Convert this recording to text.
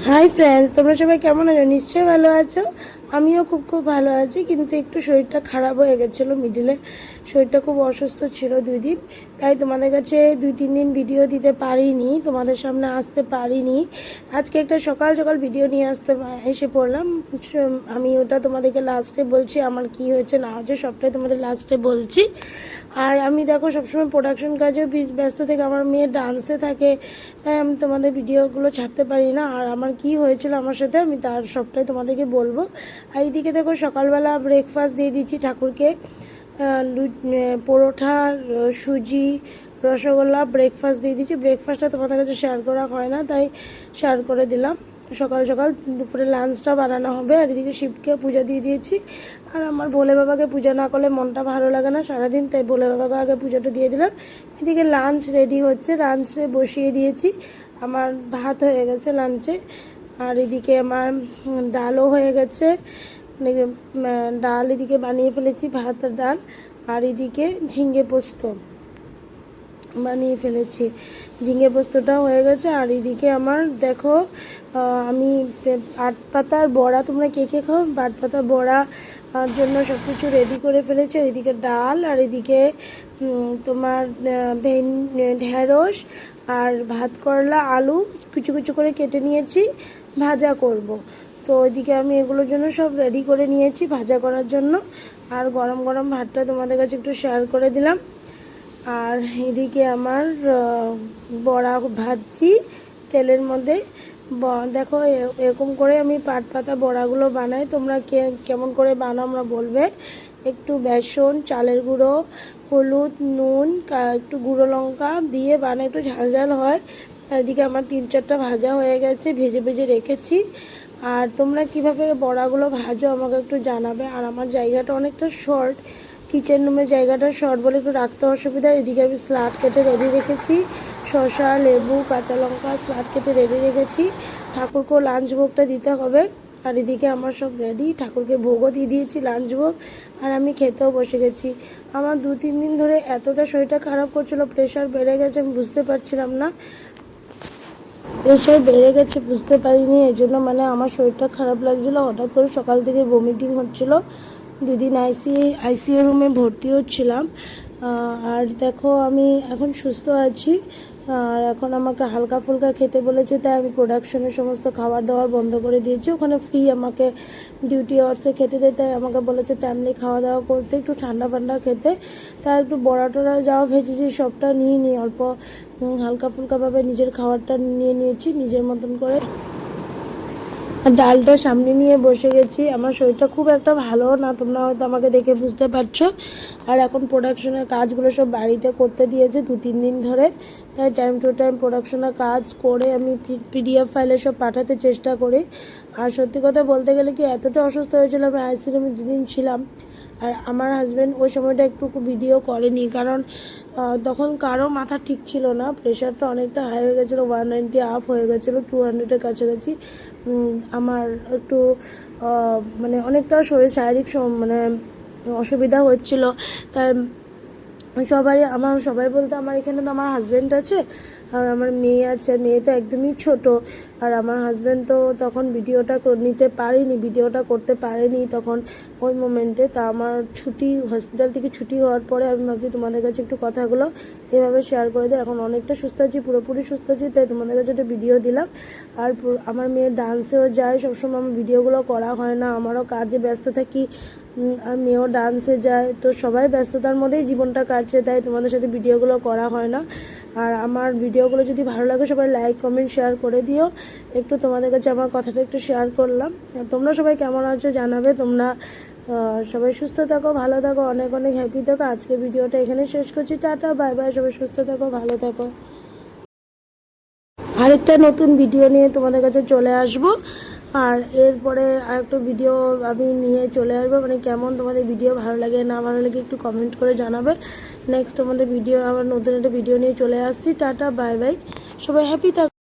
Hi friends, তোমরা সবাই কেমন আছো? নিশ্চয়ই ভালো আছো। আমিও খুব খুব ভালো আছি, কিন্তু একটু শরীরটা খারাপ হয়ে গেছিলো মিডিলে। শরীরটা খুব অসুস্থ ছিল 2 দিন, তাই তোমাদের কাছে 2-3 দিন ভিডিও দিতে পারিনি, তোমাদের সামনে আসতে পারিনি। আজকে একটা সকাল সকাল ভিডিও নিয়ে এসে পড়লাম। আমি ওটা তোমাদেরকে লাস্টে বলছি, আমার কি হয়েছে না হয়েছে সবটাই তোমাদের লাস্টে বলছি। আর আমি দেখো সবসময় প্রোডাকশন কাজেও ব্যস্ত থেকে, আমার মেয়ে ডান্সে থাকে, তাই আমি তোমাদের ভিডিওগুলো ছাড়তে পারি না। আর আমার কি হয়েছিল আমার সাথে আমি তার সবটাই তোমাদেরকে বলবো। আর এইদিকে দেখো সকালবেলা ব্রেকফাস্ট দিয়ে দিচ্ছি ঠাকুরকে, পরোঠা, সুজি, রসগোল্লা ব্রেকফাস্ট দিয়ে দিচ্ছি। ব্রেকফাস্টটা তোমাদের কাছে শেয়ার করা হয় না, তাই শেয়ার করে দিলাম। সকাল সকাল দুপুরে লাঞ্চটা বানানো হবে। আর এদিকে শিবকে পূজা দিয়ে দিয়েছি। আর আমার ভোলে বাবাকে পূজা না করলে মনটা ভালো লাগে না সারাদিন, তাই ভোলে বাবাকে আগে পূজাটা দিয়ে দিলাম। এদিকে লাঞ্চ রেডি হচ্ছে, লাঞ্চে বসিয়ে দিয়েছি। আমার ভাত হয়ে গেছে লাঞ্চে। আর এদিকে আমার ডালও হয়ে গেছে, ডাল এদিকে বানিয়ে ফেলেছি, ভাত আর ডাল। আর এদিকে ঝিঙে পোস্ত বানিয়ে ফেলেছি, ঝিঙে পোস্তটাও হয়ে গেছে। আর এদিকে আমার দেখো আমি পাট পাতার বড়া, তোমরা কে কে খাও পাট পাতার বড়া জন্য সব কিছু রেডি করে ফেলেছি। আর এদিকে ডাল, আর এদিকে তোমার ঢেঁড়স আর ভাত করলা, আলু কুচু কুচু করে কেটে নিয়েছি, ভাজা করব। তো ওইদিকে আমি এগুলোর জন্য সব রেডি করে নিয়েছি ভাজা করার জন্য। আর গরম গরম ভাতটা তোমাদের কাছে একটু শেয়ার করে দিলাম। আর এদিকে আমার বড়া ভাজছি তেলের মধ্যে। দেখো এরকম করে আমি পাট পাতা বড়াগুলো বানাই, তোমরা কেমন করে বানাও আমরা বলবে। একটু বেসন, চালের গুঁড়ো, হলুদ, নুন, একটু গুঁড়ো লঙ্কা দিয়ে বানাই, একটু ঝাল ঝাল হয়। আর এদিকে আমার 3-4টা ভাজা হয়ে গেছে, ভেজে ভেজে রেখেছি। আর তোমরা কিভাবে বড়াগুলো ভাজো আমাকে একটু জানাবে। আর আমার জায়গাটা অনেকটা শর্ট, কিচেন রুমের জায়গাটা শর্ট বলে একটু রাখতে অসুবিধা। এদিকে আমি স্লাড কেটে রেডি রেখেছি, শসা, লেবু, কাঁচা লঙ্কা স্লাড কেটে রেডি রেখেছি। ঠাকুরকেও লাঞ্চ ভোগটা দিতে হবে। আর এদিকে আমার সব রেডি, ঠাকুরকে ভোগও দিয়ে দিয়েছি লাঞ্চ ভোগ। আর আমি খেতেও বসে গেছি। আমার 2-3 দিন ধরে এতটা শরীরটা খারাপ করছিল, প্রেশার বেড়ে গেছে, আমি বুঝতে পারছিলাম না। প্রেশার বেড়ে গেছে বুঝতে পারিনি, এই জন্য আমার শরীরটা খারাপ লাগছিলো। হঠাৎ করে সকাল থেকে ভমিটিং হচ্ছিল, 2 দিন আইসিইউ রুমে ভর্তি হচ্ছিলাম। আর দেখো আমি এখন সুস্থ আছি। আর এখন আমাকে হালকা ফুলকা খেতে বলেছে, তাই আমি প্রোডাকশনের সমস্ত খাবার দাবার বন্ধ করে দিয়েছি। ওখানে ফ্রি আমাকে ডিউটি আওয়ার্সে খেতে দেয়, তাই আমাকে বলেছে টাইমলি খাওয়া দাওয়া করতে, একটু ঠান্ডা ফান্ডা খেতে। তাই একটু বড়া টড়া যাওয়া ভেজেছি সবটা নিয়ে অল্প হালকা ফুলকাভাবে নিজের খাবারটা নিয়ে নিয়েছি নিজের মতন করে। আর ডালটা সামনে নিয়ে বসে গেছি। আমার শরীরটা খুব একটা ভালো না, তোমরা হয়তো আমাকে দেখে বুঝতে পারছো। আর এখন প্রোডাকশনের কাজগুলো সব বাড়িতে করতে দিয়েছে 2-3 দিন ধরে, তাই টাইম টু টাইম প্রোডাকশনের কাজ করে আমি পিডিএফ ফাইলে সব পাঠাতে চেষ্টা করি। আর সত্যি কথা বলতে গেলে কি, এতটা অসুস্থ হয়েছিল, আমি আইসিইউতে 2 দিন ছিলাম। আর আমার হাজব্যান্ড ওই সময়টা একটু ভিডিও করেনি, কারণ তখন কারো মাথা ঠিক ছিল না, প্রেশারটা অনেকটা হাই হয়ে গেছিলো, 190 আপ হয়ে গেছিলো, 200-এর কাছাকাছি। আমার একটু অনেকটা শারীরিক অসুবিধা হচ্ছিল। তাই সবাই বলতো, আমার এখানে তো আমার হাজব্যান্ড আছে আর আমার মেয়ে আছে, মেয়ে তো একদমই ছোট। আর আমার হাজব্যান্ড তো তখন ভিডিওটা করতে পারেনি তখন ওই মোমেন্টে। তা আমার হসপিটাল থেকে ছুটি হওয়ার পরে আমি ভাবছি তোমাদের কাছে একটু কথাগুলো এভাবে শেয়ার করে দিই। এখন অনেকটা সুস্থ আছি, পুরোপুরি সুস্থ আছি, তাই তোমাদের কাছে একটা ভিডিও দিলাম। আর আমার মেয়ে ডান্সেও যায়, সবসময় আমার ভিডিওগুলো করা হয় না, আমারও কাজে ব্যস্ত থাকি, আর মেয়েও ডান্সে যায়, তো সবাই ব্যস্ততার মধ্যেই জীবনটা কাটছে, তাই তোমাদের সাথে ভিডিওগুলো করা হয় না। আর আমার ভিডিওগুলো যদি ভালো লাগে সবাই লাইক কমেন্ট শেয়ার করে দিও। একটু তোমাদের কাছে আমার কথাটা একটু শেয়ার করলাম। তোমরা সবাই কেমন আছো জানাবে। তোমরা সবাই সুস্থ থাকো, ভালো থাকো, অনেক অনেক হ্যাপি থাকো। আজকে ভিডিওটা এখানে শেষ করছি, টাটা বাই বাই, সবাই সুস্থ থাকো, ভালো থাকো। আরেকটা নতুন ভিডিও নিয়ে তোমাদের কাছে চলে আসবো। আর এরপরে আরেকটা ভিডিও আমি নিয়ে চলে আসবো, কেমন তোমাদের ভিডিও ভালো লাগে না ভালো লাগে একটু কমেন্ট করে জানাবে। নেক্সট তোমাদের ভিডিও আবার নতুন একটা ভিডিও নিয়ে চলে আসছি, টাটা বাই বাই, সবাই হ্যাপি থাকো।